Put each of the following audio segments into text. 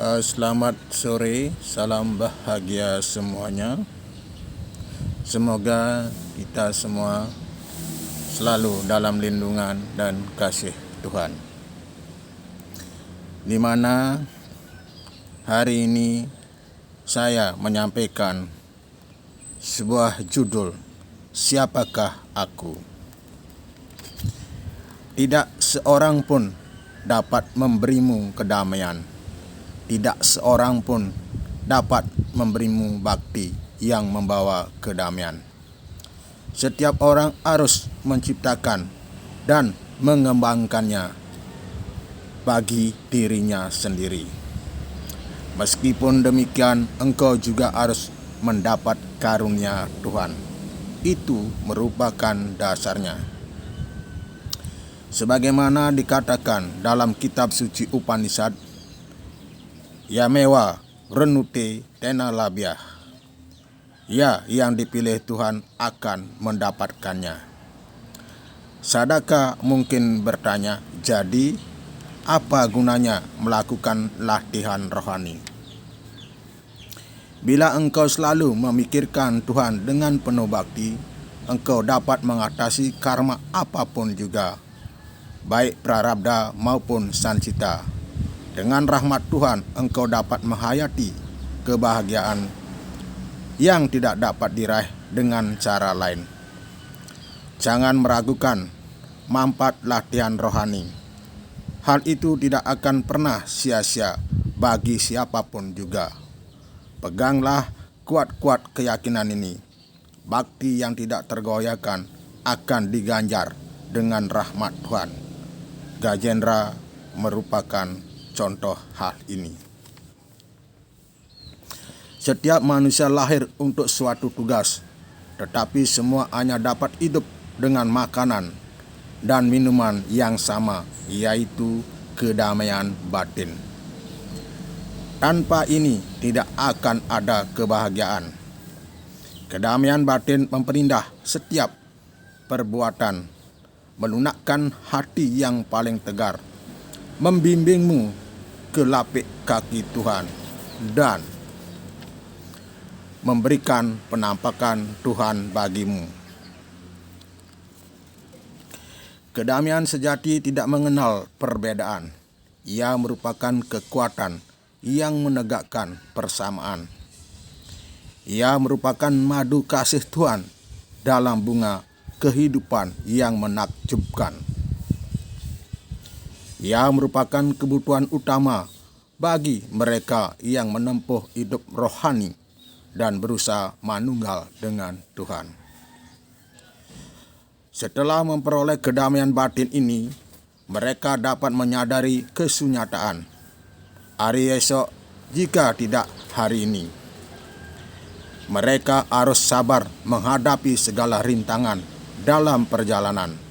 Selamat sore, salam bahagia semuanya. Semoga kita semua selalu dalam lindungan dan kasih Tuhan. Di mana hari ini saya menyampaikan sebuah judul, Siapakah Aku? Tidak seorang pun dapat memberimu kedamaian. Tidak seorang pun dapat memberimu bakti yang membawa kedamaian. Setiap orang harus menciptakan dan mengembangkannya bagi dirinya sendiri. Meskipun demikian, engkau juga harus mendapat karunia Tuhan. Itu merupakan dasarnya. Sebagaimana dikatakan dalam kitab suci Upanishad, Yamewa renute tena labiah. Ya, yang dipilih Tuhan akan mendapatkannya. Sadaka mungkin bertanya, jadi apa gunanya melakukan latihan rohani? Bila engkau selalu memikirkan Tuhan dengan penuh bakti, engkau dapat mengatasi karma apapun juga, baik prarabdha maupun sancita. Dengan rahmat Tuhan, engkau dapat menghayati kebahagiaan yang tidak dapat diraih dengan cara lain. Jangan meragukan manfaat latihan rohani. Hal itu tidak akan pernah sia-sia bagi siapapun juga. Peganglah kuat-kuat keyakinan ini. Bakti yang tidak tergoyahkan akan diganjar dengan rahmat Tuhan. Gajendra merupakan contoh hal ini. Setiap manusia lahir untuk suatu tugas, tetapi semua hanya dapat hidup dengan makanan dan minuman yang sama, yaitu kedamaian batin. Tanpa ini tidak akan ada kebahagiaan. Kedamaian batin memperindah setiap perbuatan, melunakkan hati yang paling tegar, membimbingmu ke lapik kaki Tuhan, dan memberikan penampakan Tuhan bagimu. Kedamaian sejati tidak mengenal perbedaan. Ia merupakan kekuatan yang menegakkan persamaan. Ia merupakan madu kasih Tuhan dalam bunga kehidupan yang menakjubkan. Ia merupakan kebutuhan utama bagi mereka yang menempuh hidup rohani dan berusaha manunggal dengan Tuhan. Setelah memperoleh kedamaian batin ini, mereka dapat menyadari kesunyataan hari esok jika tidak hari ini. Mereka harus sabar menghadapi segala rintangan dalam perjalanan.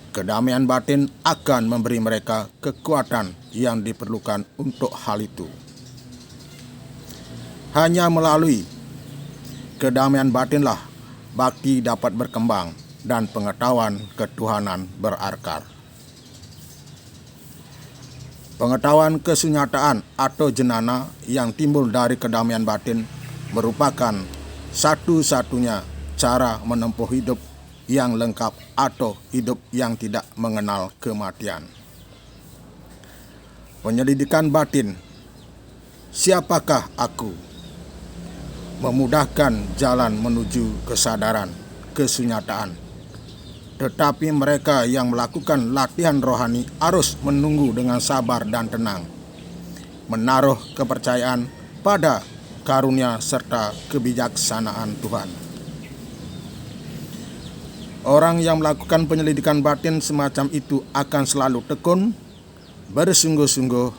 Kedamaian batin akan memberi mereka kekuatan yang diperlukan untuk hal itu. Hanya melalui kedamaian batinlah bakti dapat berkembang dan pengetahuan ketuhanan berakar. Pengetahuan kesunyataan atau jenana yang timbul dari kedamaian batin merupakan satu-satunya cara menempuh hidup yang lengkap atau hidup yang tidak mengenal kematian. Penyelidikan batin, siapakah aku? Memudahkan jalan menuju kesadaran, kesunyataan. Tetapi mereka yang melakukan latihan rohani harus menunggu dengan sabar dan tenang, menaruh kepercayaan pada karunia serta kebijaksanaan Tuhan. Orang yang melakukan penyelidikan batin semacam itu akan selalu tekun, bersungguh-sungguh,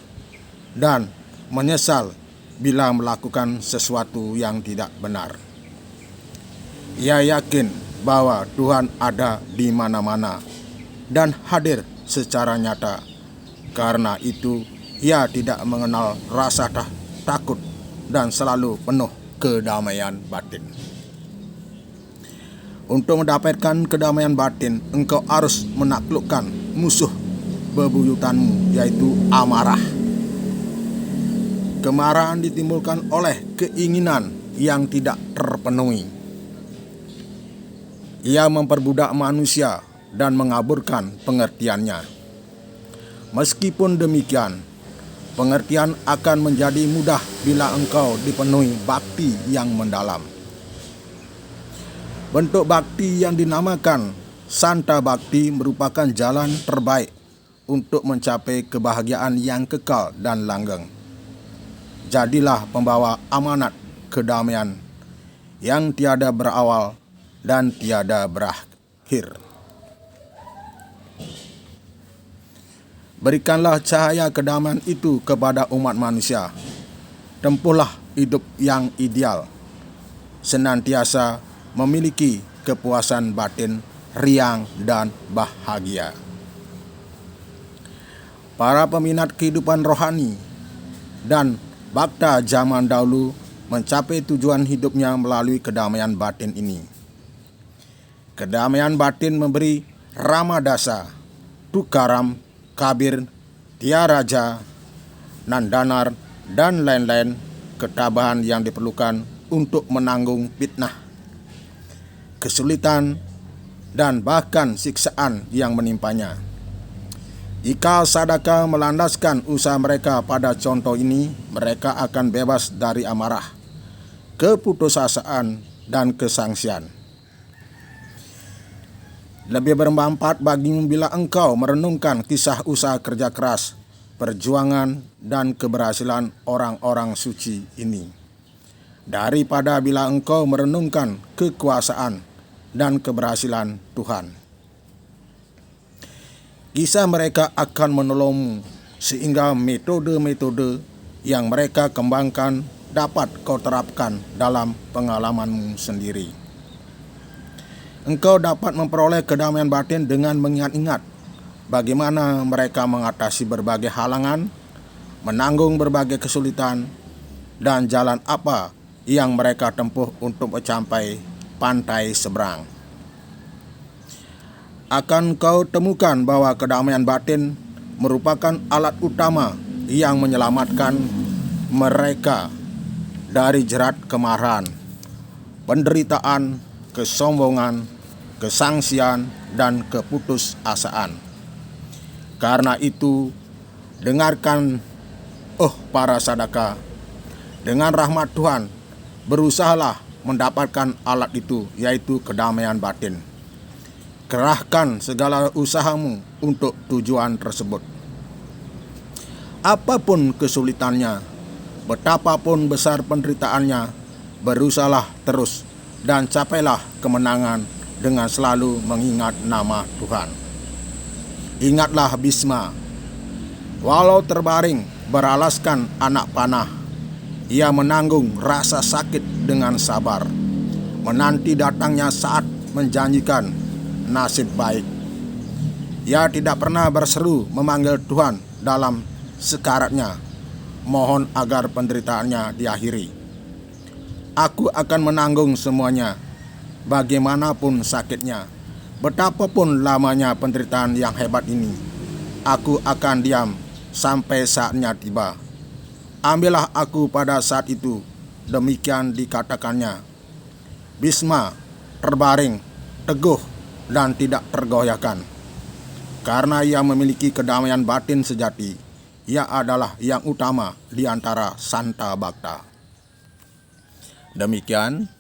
dan menyesal bila melakukan sesuatu yang tidak benar. Ia yakin bahwa Tuhan ada di mana-mana dan hadir secara nyata. Karena itu, ia tidak mengenal rasa takut dan selalu penuh kedamaian batin. Untuk mendapatkan kedamaian batin, engkau harus menaklukkan musuh bebuyutanmu, yaitu amarah. Kemarahan ditimbulkan oleh keinginan yang tidak terpenuhi. Ia memperbudak manusia dan mengaburkan pengertiannya. Meskipun demikian, pengertian akan menjadi mudah bila engkau dipenuhi bakti yang mendalam. Bentuk bakti yang dinamakan Santa Bakti merupakan jalan terbaik untuk mencapai kebahagiaan yang kekal dan langgeng. Jadilah pembawa amanat kedamaian yang tiada berawal dan tiada berakhir. Berikanlah cahaya kedamaian itu kepada umat manusia. Tempuhlah hidup yang ideal, senantiasa memiliki kepuasan batin, riang dan bahagia. Para peminat kehidupan rohani dan Bhakta zaman dahulu mencapai tujuan hidupnya melalui kedamaian batin ini. Kedamaian batin memberi Ramadasa, Tukaram, Kabir, Tiaraja, Nandanar, dan lain-lain ketabahan yang diperlukan untuk menanggung fitnah, kesulitan, dan bahkan siksaan yang menimpanya. Jika sadaka melandaskan usaha mereka pada contoh ini, mereka akan bebas dari amarah, keputusasaan, dan kesangsian. Lebih bermanfaat bagimu bila engkau merenungkan kisah usaha kerja keras, perjuangan, dan keberhasilan orang-orang suci ini, daripada bila engkau merenungkan kekuasaan dan keberhasilan Tuhan. Kisah mereka akan menolongmu sehingga metode-metode yang mereka kembangkan dapat kau terapkan dalam pengalamanmu sendiri. Engkau dapat memperoleh kedamaian batin dengan mengingat-ingat bagaimana mereka mengatasi berbagai halangan, menanggung berbagai kesulitan, dan jalan apa yang mereka tempuh untuk mencapai pantai seberang. Akan kau temukan bahwa kedamaian batin merupakan alat utama yang menyelamatkan mereka dari jerat kemarahan, penderitaan, kesombongan, kesangsian, dan keputusasaan. Karena itu, dengarkan, para sadaka, dengan rahmat Tuhan, berusahalah mendapatkan alat itu, yaitu kedamaian batin. Kerahkan segala usahamu untuk tujuan tersebut. Apapun kesulitannya, betapapun besar penderitaannya, berusahalah terus dan capailah kemenangan dengan selalu mengingat nama Tuhan. Ingatlah Bhisma, walau terbaring beralaskan anak panah, ia menanggung rasa sakit dengan sabar, menanti datangnya saat menjanjikan nasib baik. Ia tidak pernah berseru memanggil Tuhan dalam sekaratnya, mohon agar penderitaannya diakhiri. Aku akan menanggung semuanya, bagaimanapun sakitnya, betapapun lamanya penderitaan yang hebat ini. Aku akan diam sampai saatnya tiba. Ambillah aku pada saat itu. Demikian dikatakannya. Bhisma terbaring, teguh, dan tidak tergoyahkan. Karena ia memiliki kedamaian batin sejati, ia adalah yang utama di antara Santa Bhakta. Demikian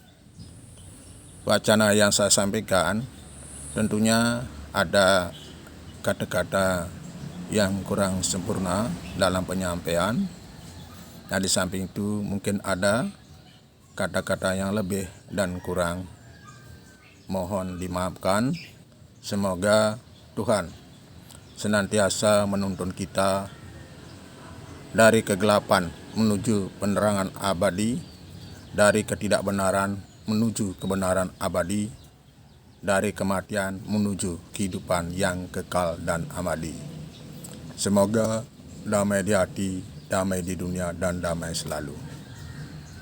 wacana yang saya sampaikan. Tentunya ada kata-kata yang kurang sempurna dalam penyampaian. Nah, di samping itu mungkin ada kata-kata yang lebih dan kurang. Mohon dimaafkan. Semoga Tuhan senantiasa menuntun kita dari kegelapan menuju penerangan abadi, dari ketidakbenaran menuju kebenaran abadi, dari kematian menuju kehidupan yang kekal dan abadi. Semoga damai di hati, damai di dunia, dan damai selalu.